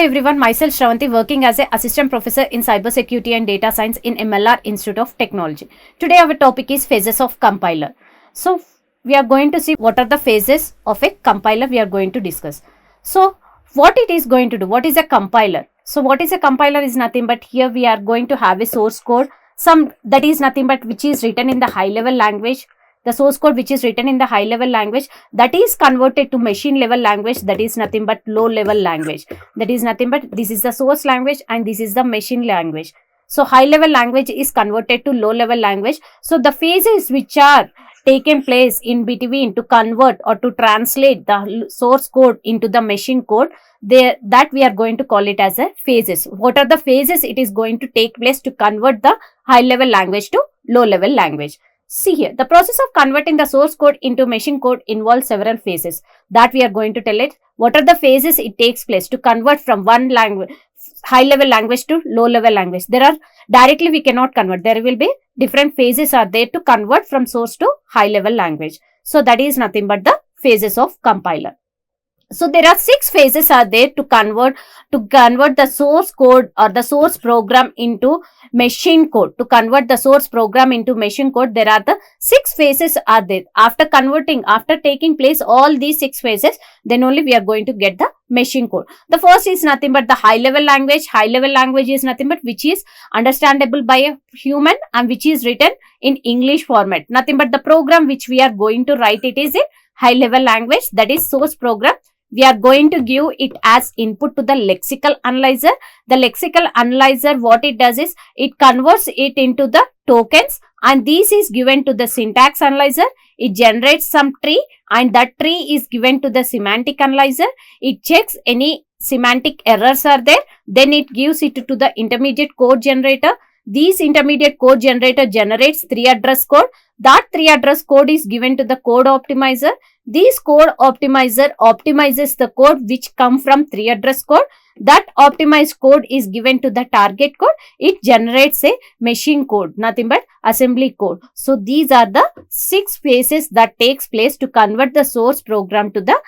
everyone, myself Sravanthi, working as an assistant professor in cybersecurity and data science in MLR Institute of Technology. Today our topic is phases of compiler. So we are going to see what are the phases of a compiler we are going to discuss. So what it is going to do, what is a compiler? So what is a compiler is nothing but here we are going to have a source code, that is nothing but which is written in the high level language. The source code which is written in the high level language that is converted to machine level language, that is nothing but low level language. That is nothing but this is the source language and this is the machine language. So high level language is converted to low level language. So the phases which are taken place in between to convert or to translate the source code into the machine code, that we are going to call it as a phases. What are the phases it is going to take place to convert the high level language to low level language? See here, the process of converting the source code into machine code involves several phases that we are going to tell it. What are the phases it takes place to convert from one language, high level language to low level language? There are directly we cannot convert. There will be different phases are there to convert from source to high level language. So that is nothing but the phases of compiler. So there are 6 phases are there to convert the source code or the source program into machine code. To convert the source program into machine code, there are the 6 phases are there. After taking place all these 6 phases, then only we are going to get the machine code. The first is nothing but the high level language. High level language is nothing but which is understandable by a human and which is written in English format. Nothing but the program which we are going to write it is in high level language, that is source program. We are going to give it as input to the lexical analyzer. The lexical analyzer, what it does is, it converts it into the tokens and this is given to the syntax analyzer. It generates some tree and that tree is given to the semantic analyzer. It checks any semantic errors are there. Then it gives it to the intermediate code generator. This intermediate code generator generates 3 address code. That 3 address code is given to the code optimizer. This code optimizer optimizes the code which come from 3 address code. That optimized code is given to the target code. It generates a machine code, nothing but assembly code. So these are the 6 phases that takes place to convert the source program to the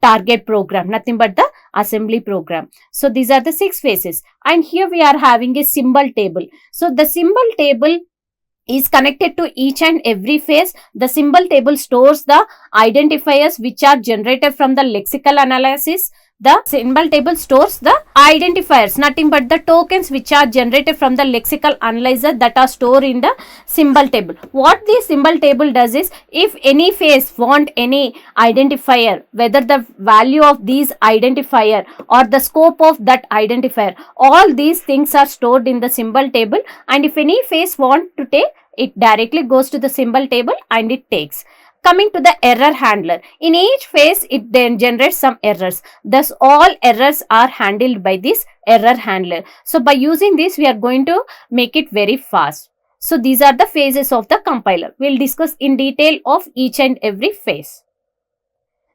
target program, nothing but the assembly program. So these are the 6 phases. And here we are having a symbol table. So the symbol table is connected to each and every phase. The symbol table stores the identifiers which are generated from the lexical analysis. The symbol table stores the identifiers, nothing but the tokens which are generated from the lexical analyzer that are stored in the symbol table. What the symbol table does is, if any phase want any identifier, whether the value of these identifier or the scope of that identifier, all these things are stored in the symbol table, and if any phase want to take, it directly goes to the symbol table and it takes. Coming to the error handler, in each phase it then generates some errors. Thus all errors are handled by this error handler. So by using this we are going to make it very fast. So these are the phases of the compiler. We will discuss in detail of each and every phase.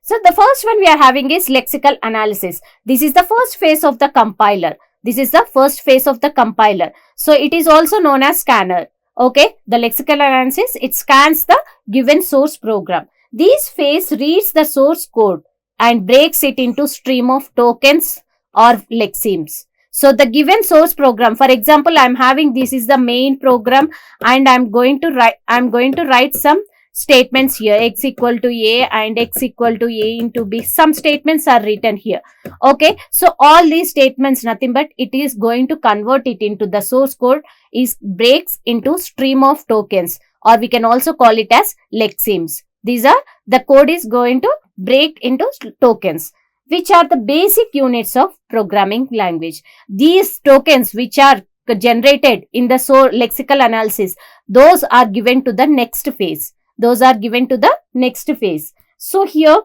So the first one we are having is lexical analysis. This is the first phase of the compiler. This is the first phase of the compiler. So it is also known as scanner. Okay, the lexical analysis, it scans the given source program. This phase reads the source code and breaks it into stream of tokens or lexemes. So the given source program, for example, I am having this is the main program and I am going to write some statements here, x equal to a and x equal to a into b. Some statements are written here. Okay, so all these statements, nothing but it is going to convert it into the source code, is breaks into stream of tokens, or we can also call it as lexemes. These are the code is going to break into tokens, which are the basic units of programming language. These tokens which are generated in the lexical analysis, those are given to the next phase. Those are given to the next phase. So here,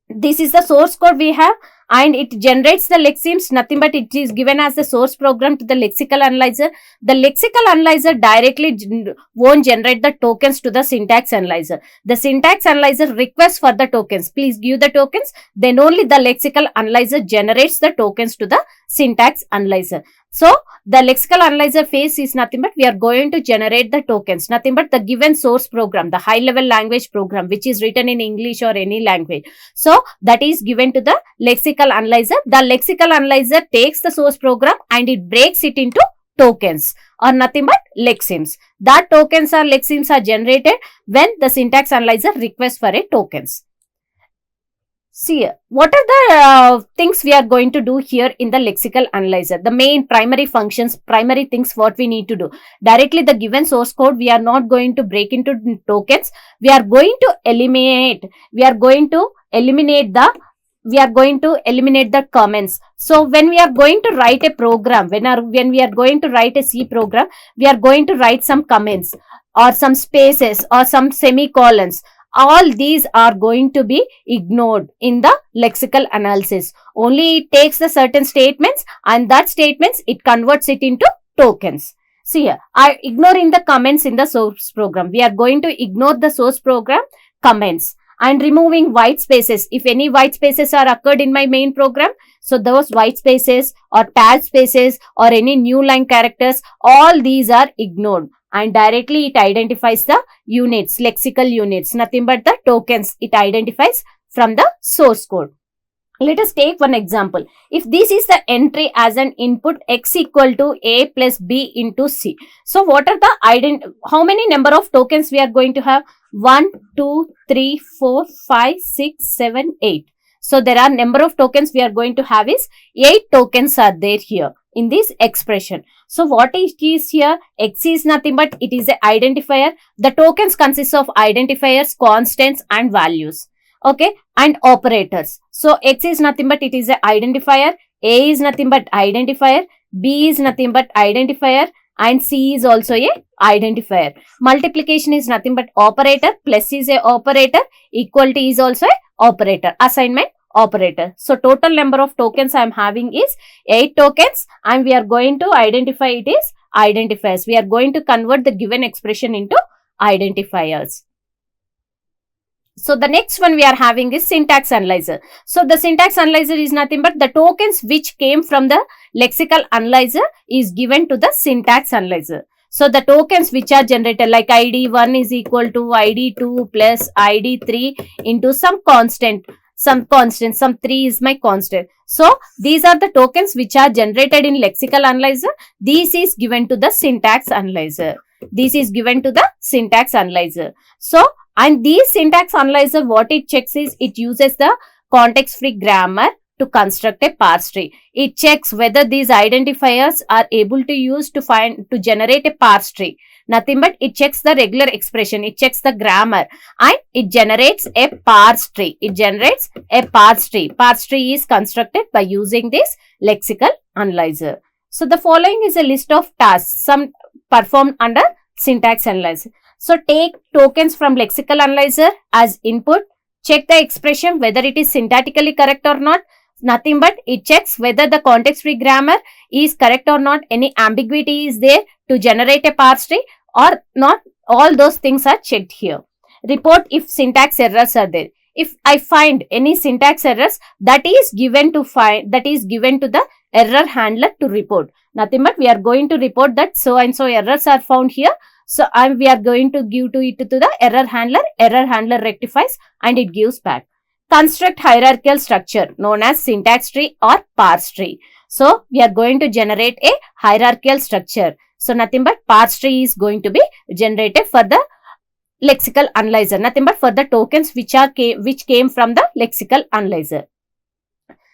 this is the source code we have and it generates the lexemes, nothing but it is given as the source program to the lexical analyzer. The lexical analyzer directly won't generate the tokens to the syntax analyzer. The syntax analyzer requests for the tokens. Please give the tokens. Then only the lexical analyzer generates the tokens to the syntax analyzer. So the lexical analyzer phase is nothing but we are going to generate the tokens, nothing but the given source program, the high level language program which is written in English or any language. So that is given to the lexical analyzer. The lexical analyzer takes the source program and it breaks it into tokens or nothing but lexemes. That tokens or lexemes are generated when the syntax analyzer requests for a tokens. See, what are the things we are going to do here in the lexical analyzer? The main primary functions, primary things what we need to do. Directly the given source code, we are not going to break into tokens. We are going to eliminate the comments. So when we are going to write a program, when we are going to write a C program, we are going to write some comments or some spaces or some semicolons. All these are going to be ignored in the lexical analysis. Only it takes the certain statements and that statements it converts it into tokens. See here, I ignoring the comments in the source program. We are going to ignore the source program comments and removing white spaces. If any white spaces are occurred in my main program, so those white spaces or tab spaces or any new line characters, all these are ignored. And directly it identifies the units, lexical units, nothing but the tokens it identifies from the source code. Let us take one example. If this is the entry as an input x equal to a plus b into c. So what are the how many number of tokens we are going to have? 1, 2, 3, 4, 5, 6, 7, 8. So there are number of tokens we are going to have is 8 tokens are there here in this expression. So what it is here? X is nothing but it is an identifier. The tokens consist of identifiers, constants and values. Okay, and operators. So X is nothing but it is an identifier, A is nothing but identifier, B is nothing but identifier and C is also a identifier. Multiplication is nothing but operator, plus is a operator, equality is also a operator, assignment operator. So total number of tokens I am having is 8 tokens and we are going to identify it is identifiers. We are going to convert the given expression into identifiers. So the next one we are having is syntax analyzer. So the syntax analyzer is nothing but the tokens which came from the lexical analyzer is given to the syntax analyzer. So the tokens which are generated like id1 is equal to id2 plus id3 into some constant, some 3 is my constant. So these are the tokens which are generated in lexical analyzer. This is given to the syntax analyzer. So and these syntax analyzer, what it checks is it uses the context-free grammar to construct a parse tree. It checks whether these identifiers are able to use to generate a parse tree. Nothing but it checks the regular expression, it checks the grammar and it generates a parse tree. Parse tree is constructed by using this lexical analyzer. So the following is a list of tasks, some performed under syntax analyzer. So take tokens from lexical analyzer as input, check the expression whether it is syntactically correct or not. Nothing but it checks whether the context-free grammar is correct or not, any ambiguity is there to generate a parse tree or not. All those things are checked here. Report if syntax errors are there. If I find any syntax errors, that is given to the error handler to report. Nothing but we are going to report that so and so errors are found here. So we are going to give it to the error handler rectifies and it gives back. Construct hierarchical structure known as syntax tree or parse tree. So we are going to generate a hierarchical structure. So nothing but parse tree is going to be generated for the lexical analyzer, nothing but for the tokens which came from the lexical analyzer.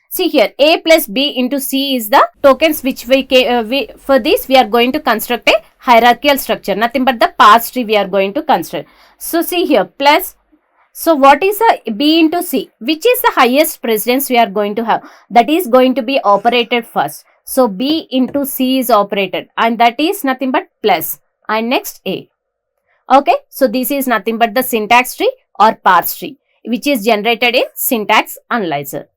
See here, A plus B into C is the tokens which for this we are going to construct a hierarchical structure, nothing but the parse tree we are going to construct. So see here, plus, so what is the B into C? Which is the highest precedence we are going to have? That is going to be operated first. So B into C is operated and that is nothing but plus and next A. Okay, so this is nothing but the syntax tree or parse tree which is generated in syntax analyzer.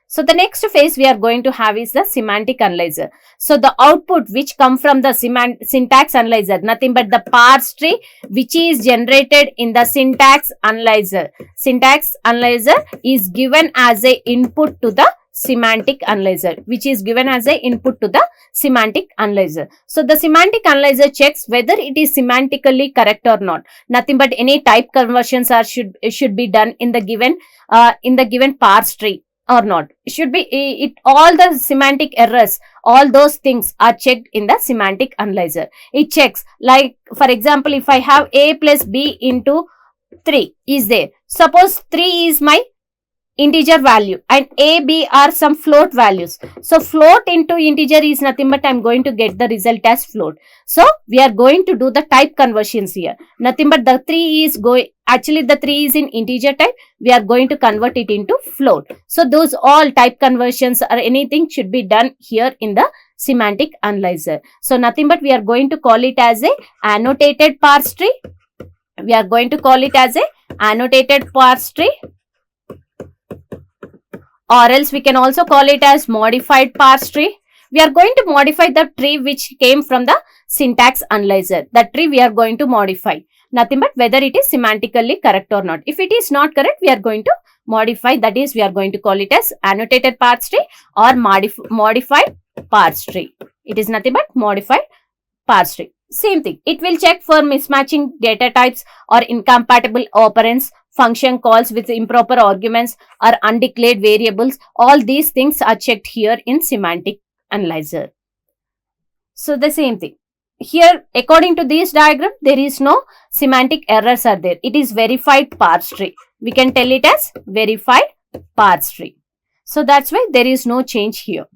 So the next phase we are going to have is the semantic analyzer. So the output which come from the syntax analyzer, nothing but the parse tree which is generated in the syntax analyzer. Syntax analyzer is given as a input to the semantic analyzer, which is given as a input to the semantic analyzer. So the semantic analyzer checks whether it is semantically correct or not. Nothing but any type conversions should be done in the given parse tree or not. Should be it all the semantic errors, all those things are checked in the semantic analyzer. It checks, like for example, if I have a plus b into 3 is there. Suppose 3 is my integer value and a, b are some float values. So float into integer is nothing but I'm going to get the result as float. So we are going to do the type conversions here. Nothing but the 3 is actually the 3 is in integer type. We are going to convert it into float. So those all type conversions or anything should be done here in the semantic analyzer. So nothing but we are going to call it as a annotated parse tree. We are going to call it as a annotated parse tree, or else we can also call it as modified parse tree. We are going to modify the tree which came from the syntax analyzer. That tree we are going to modify. Nothing but whether it is semantically correct or not. If it is not correct, we are going to modify. That is, we are going to call it as annotated parse tree or modified parse tree. It is nothing but modified parse tree. Same thing. It will check for mismatching data types or incompatible operands, function calls with improper arguments or undeclared variables. All these things are checked here in semantic analyzer. So the same thing. Here, according to this diagram, there is no semantic errors are there. It is verified parse tree. We can tell it as verified parse tree. So that's why there is no change here.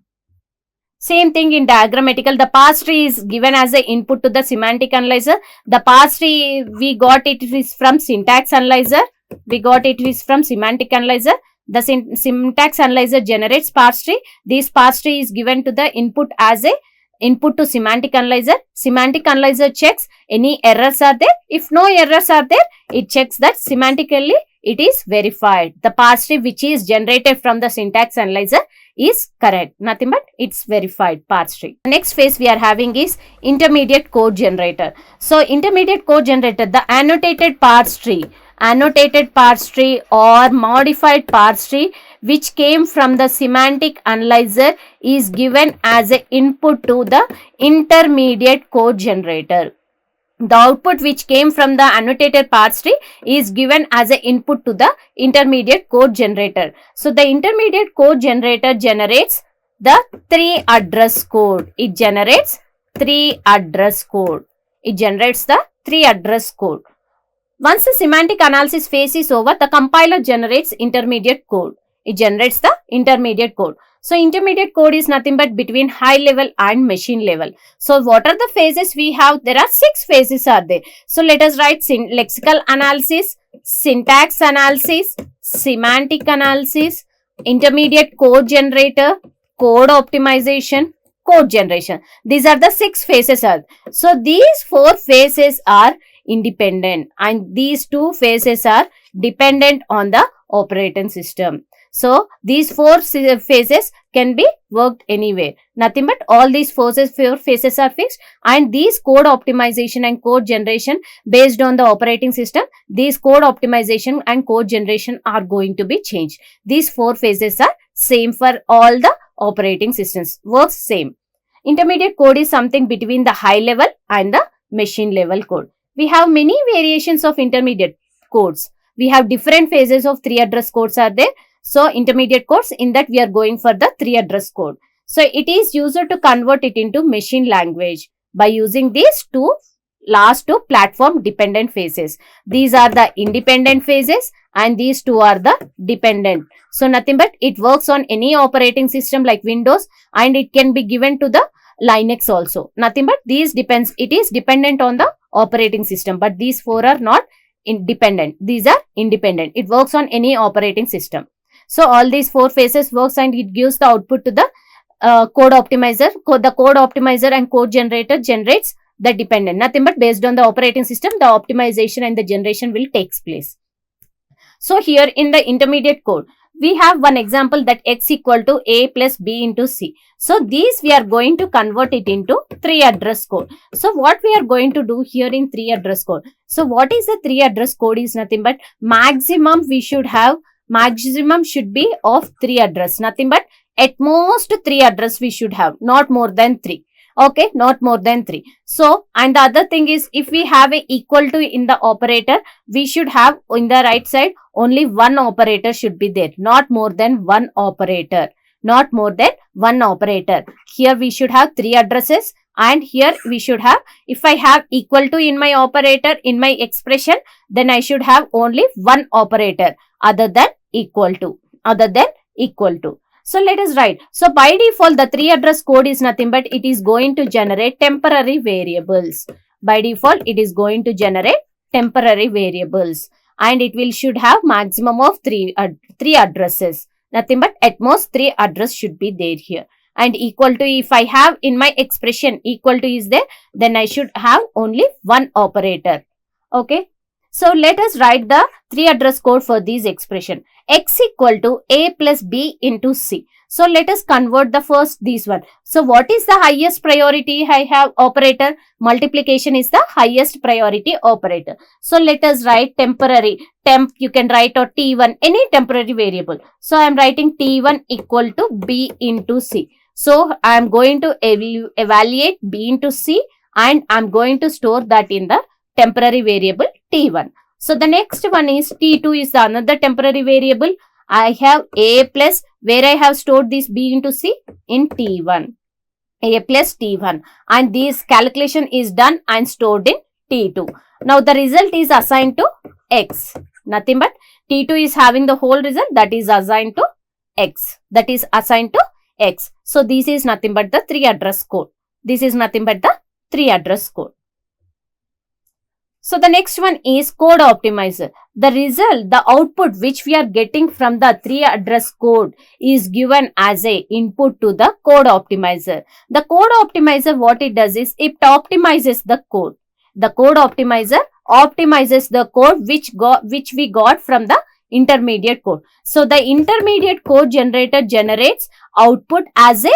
Same thing in diagrammatical. The parse tree is given as an input to the semantic analyzer. The parse tree we got it is from syntax analyzer. We got it is from semantic analyzer. The syntax analyzer generates parse tree. This parse tree is given to the input as a input to semantic analyzer. Semantic analyzer checks any errors are there. If no errors are there, it checks that semantically it is verified. The parse tree which is generated from the syntax analyzer is correct. Nothing but it's verified parse tree. The next phase we are having is intermediate code generator. So intermediate code generator, the annotated parse tree or modified parse tree which came from the semantic analyzer is given as an input to the intermediate code generator. The output which came from the annotated parse tree is given as an input to the intermediate code generator. So the intermediate code generator generates the 3 address code. It generates 3 address code. It generates the 3 address code. Once the semantic analysis phase is over, the compiler generates intermediate code. It generates the intermediate code. So intermediate code is nothing but between high level and machine level. So what are the phases we have? There are 6 phases are there. So let us write lexical analysis, syntax analysis, semantic analysis, intermediate code generator, code optimization, code generation. These are the 6 phases. So these 4 phases are independent and these 2 phases are dependent on the operating system. So these 4 phases can be worked anywhere. Nothing but all these 4 phases are fixed, and these code optimization and code generation based on the operating system, these code optimization and code generation are going to be changed. These 4 phases are same for all the operating systems. Works same. Intermediate code is something between the high level and the machine level code. We have many variations of intermediate codes. We have different phases of 3 address codes are there. So intermediate codes, in that we are going for the 3 address code. So it is used to convert it into machine language by using these last two platform dependent phases. These are the independent phases and these 2 are the dependent. So nothing but it works on any operating system like Windows, and it can be given to the Linux also. Nothing but it is dependent on the operating system, but these 4 are not independent. These are independent. It works on any operating system. So all these 4 phases works and it gives the output to the code optimizer. The code optimizer and code generator generates the dependent. Nothing but based on the operating system, the optimization and the generation will takes place. So here in the intermediate code, we have one example that x equal to a plus b into c. So these we are going to convert it into 3 address code. So what we are going to do here in 3 address code? So what is the 3 address code is nothing but maximum should be of 3 address. Nothing but at most 3 address we should have, not more than 3. Okay, not more than 3. So, and the other thing is, if we have a equal to in the operator, we should have in the right side only one operator should be there, not more than one operator. Not more than one operator. Here we should have 3 addresses, and here we should have, if I have equal to in my operator in my expression, then I should have only one operator other than equal to. Other than equal to. So let us write. So by default, the 3 address code is nothing but it is going to generate temporary variables. By default, it is going to generate temporary variables, and it will should have maximum of 3 addresses. Nothing but at most 3 address should be there here. And equal to, if I have in my expression equal to is there, then I should have only one operator. Okay. So let us write the 3 address code for this expression. X equal to A plus B into C. So let us convert the first this one. So what is the highest priority I have operator? Multiplication is the highest priority operator. So let us write temporary. Temp you can write or T1, any temporary variable. So I am writing T1 equal to B into C. So I am going to evaluate B into C, and I am going to store that in the temporary variable T1. So the next one is T2 is another temporary variable. I have A plus, where I have stored this B into C in T1. A plus T1, and this calculation is done and stored in T2. Now the result is assigned to X. Nothing but T2 is having the whole result that is assigned to X. That is assigned to X. So this is nothing but the 3 address code. This is nothing but the 3 address code. So the next one is code optimizer. The result, the output which we are getting from the 3 address code is given as a input to the code optimizer. The code optimizer, what it does is it optimizes the code. The code optimizer optimizes the code which we got from the intermediate code. So the intermediate code generator generates output as a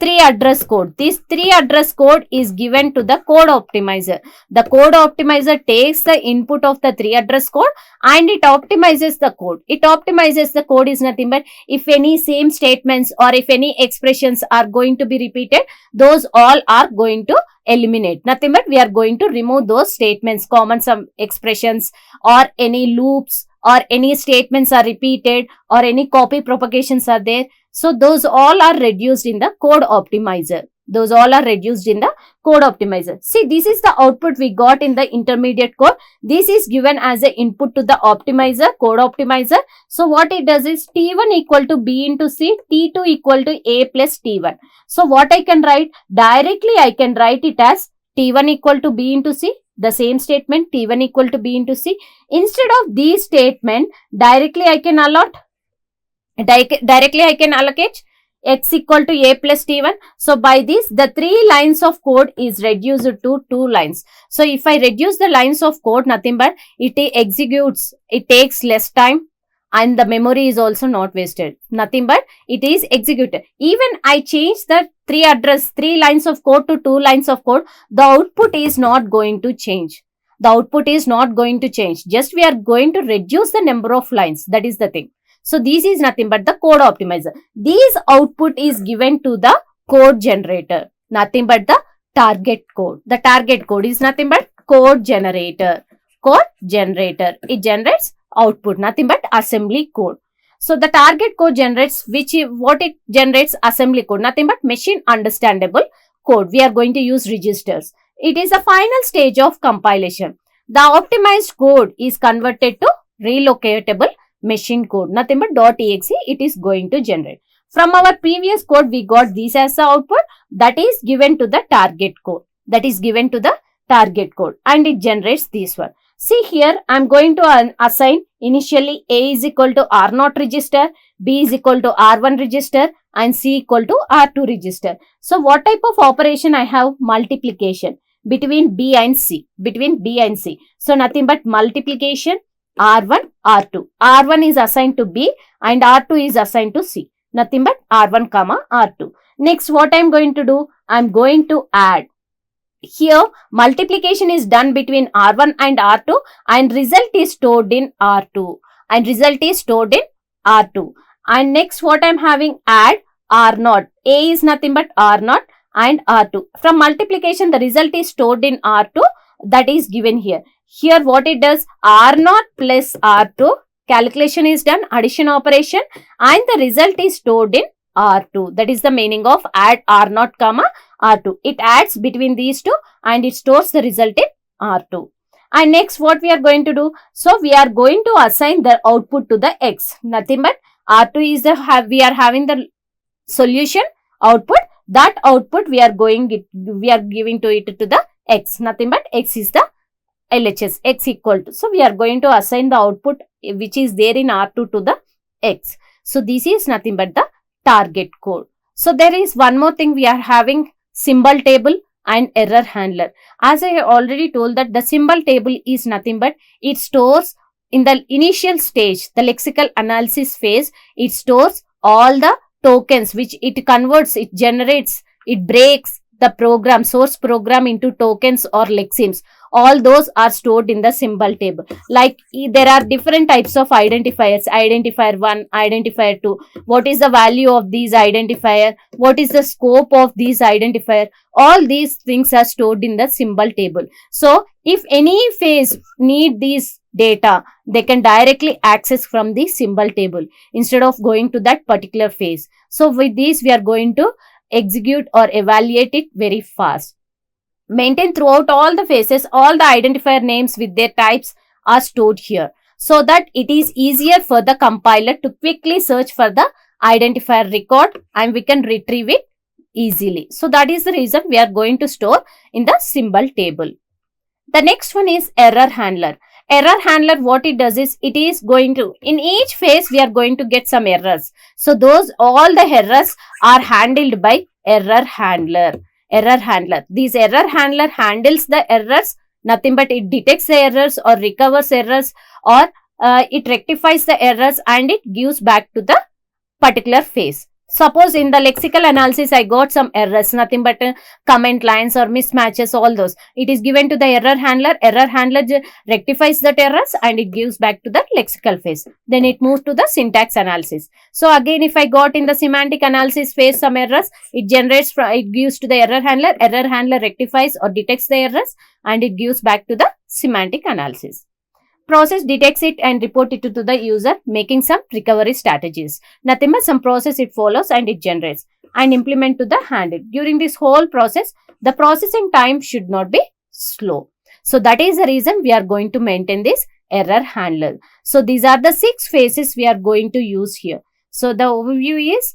3 address code. This 3 address code is given to the code optimizer. The code optimizer takes the input of the 3 address code and it optimizes the code. It optimizes the code is nothing but if any same statements or if any expressions are going to be repeated, those all are going to eliminate. Nothing but we are going to remove those statements, common some expressions or any loops or any statements are repeated or any copy propagations are there. So those all are reduced in the code optimizer. Those all are reduced in the code optimizer. See, this is the output we got in the intermediate code. This is given as an input to the optimizer, code optimizer. So what it does is T1 equal to B into C, T2 equal to A plus T1. So what I can write? Directly I can write it as T1 equal to B into C. The same statement T1 equal to B into C. Instead of these statement, directly I can allocate X equal to A plus T1. So by this, the 3 lines of code is reduced to 2 lines. So if I reduce the lines of code, nothing but it executes, it takes less time and the memory is also not wasted. Nothing but it is executed. Even I change the 3 lines of code to 2 lines of code, the output is not going to change. The output is not going to change. Just we are going to reduce the number of lines. That is the thing. So this is nothing but the code optimizer. This output is given to the code generator. Nothing but the target code. The target code is nothing but code generator. Code generator. It generates output. Nothing but assembly code. So the target code generates what it generates assembly code. Nothing but machine understandable code. We are going to use registers. It is a final stage of compilation. The optimized code is converted to relocatable machine code. Nothing but .exe it is going to generate. From our previous code, we got this as the output that is given to the target code. That is given to the target code and it generates this one. See here, I am going to assign initially A is equal to R0 register, B is equal to R1 register and C equal to R2 register. So what type of operation I have? Multiplication between B and C. Between B and C. So nothing but multiplication R1, R2. R1 is assigned to B and R2 is assigned to C. Nothing but R1, R2. Next, what I am going to do? I am going to add. Here, multiplication is done between R1 and R2 and result is stored in R2. And result is stored in R2. And next, what I am having? Add R naught. A is nothing but R naught and R2. From multiplication, the result is stored in R2, that is given here. Here what it does, R naught plus R2, calculation is done, addition operation, and the result is stored in R2. That is the meaning of add R naught comma R2. It adds between these two and it stores the result in R2. And next what we are going to do, so we are going to assign the output to the X. Nothing but R2 is the, we are having the solution output, that output we are giving to it to the X. Nothing but X is the LHS, X equal to. So we are going to assign the output which is there in R2 to the X. So this is nothing but the target code. So there is one more thing, we are having symbol table and error handler. As I already told that the symbol table is nothing but it stores in the initial stage, the lexical analysis phase, it stores all the tokens which it converts, it generates, it breaks the program, source program into tokens or lexemes. All those are stored in the symbol table. Like there are different types of identifiers, identifier 1, identifier 2. What is the value of these identifier? What is the scope of these identifier? All these things are stored in the symbol table. So if any phase need these data, they can directly access from the symbol table instead of going to that particular phase. So with this we are going to execute or evaluate it very fast. Maintain throughout all the phases, all the identifier names with their types are stored here, so that it is easier for the compiler to quickly search for the identifier record and we can retrieve it easily. So that is the reason we are going to store in the symbol table. The next one is error handler. Error handler, what it does is, it is going to, in each phase we are going to get some errors. So those, all the errors are handled by error handler. Error handler. This error handler handles the errors, nothing but it detects the errors or recovers errors, or it rectifies the errors and it gives back to the particular phase. Suppose in the lexical analysis I got some errors, nothing but comment lines or mismatches, all those. It is given to the error handler. Error handler rectifies that errors and it gives back to the lexical phase. Then it moves to the syntax analysis. So again, if I got in the semantic analysis phase some errors, it generates, it gives to the error handler. Error handler rectifies or detects the errors and it gives back to the semantic analysis. Process detects it and report it to the user, making some recovery strategies. Nothing but some process it follows and it generates and implement to the handle. During this whole process, the processing time should not be slow. So that is the reason we are going to maintain this error handler. So these are the 6 phases we are going to use here. So the overview is,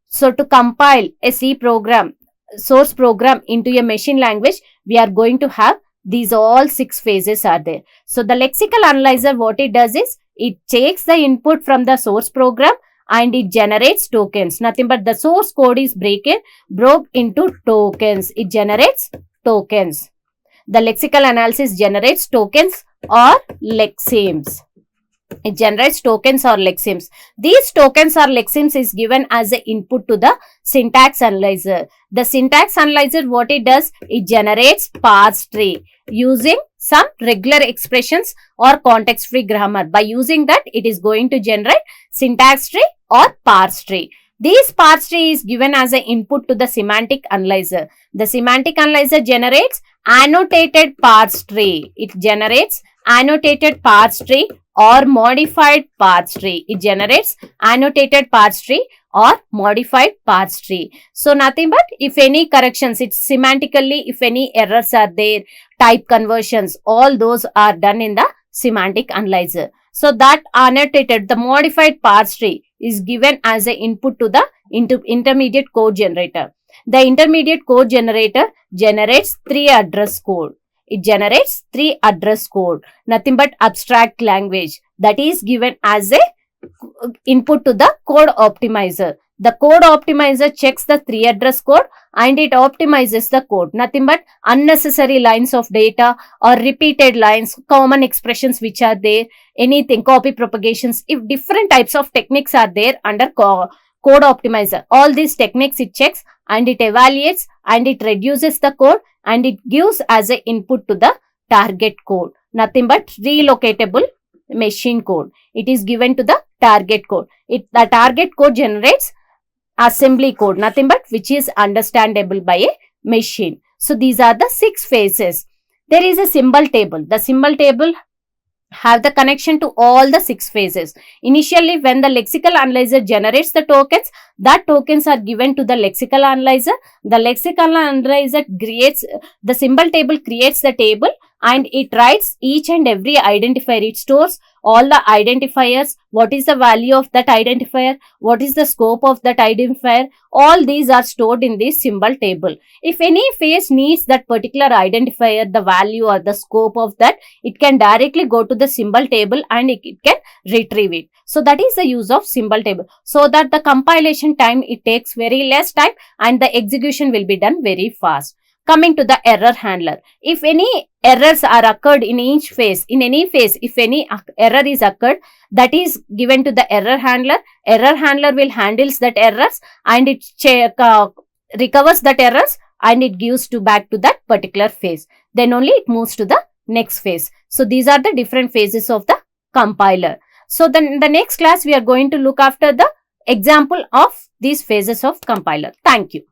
so to compile a C program, source program into a machine language, we are going to have these all 6 phases are there. So the lexical analyzer, what it does is, it takes the input from the source program and it generates tokens. Nothing but the source code is broke into tokens. It generates tokens. The lexical analysis generates tokens or lexemes. It generates tokens or lexemes. These tokens or lexemes is given as the input to the syntax analyzer. The syntax analyzer, what it does, it generates parse tree using some regular expressions or context-free grammar. By using that, it is going to generate syntax tree or parse tree. This parse tree is given as an input to the semantic analyzer. The semantic analyzer generates annotated parse tree. It generates annotated parse tree or modified parse tree. It generates annotated parse tree or modified parse tree. So nothing but if any corrections, it's semantically, if any errors are there, type conversions, all those are done in the semantic analyzer. So that annotated, the modified parse tree is given as an input to the intermediate code generator. The intermediate code generator generates 3 address code. It generates 3 address code, nothing but abstract language, that is given as a input to the code optimizer. The code optimizer checks the 3 address code and it optimizes the code. Nothing but unnecessary lines of data or repeated lines, common expressions which are there, anything, copy propagations. If different types of techniques are there under code optimizer, all these techniques it checks and it evaluates and it reduces the code and it gives as an input to the target code. Nothing but relocatable machine code. It is given to the target code. The target code generates assembly code, nothing but which is understandable by a machine. So these are the 6 phases. There is a symbol table. The symbol table have the connection to all the 6 phases. Initially, when the lexical analyzer generates the tokens, that tokens are given to the lexical analyzer. The lexical analyzer creates the symbol table, creates the table, and it writes each and every identifier. It stores all the identifiers, what is the value of that identifier, what is the scope of that identifier. All these are stored in this symbol table. If any phase needs that particular identifier, the value or the scope of that, it can directly go to the symbol table and it can retrieve it. So that is the use of symbol table, so that the compilation time, it takes very less time and the execution will be done very fast. Coming to the error handler. If any errors are occurred in each phase, in any phase, if any error is occurred, that is given to the error handler. Error handler will handles that errors and it recovers that errors and it gives back to that particular phase. Then only it moves to the next phase. So these are the different phases of the compiler. So then in the next class, we are going to look after the example of these phases of compiler. Thank you.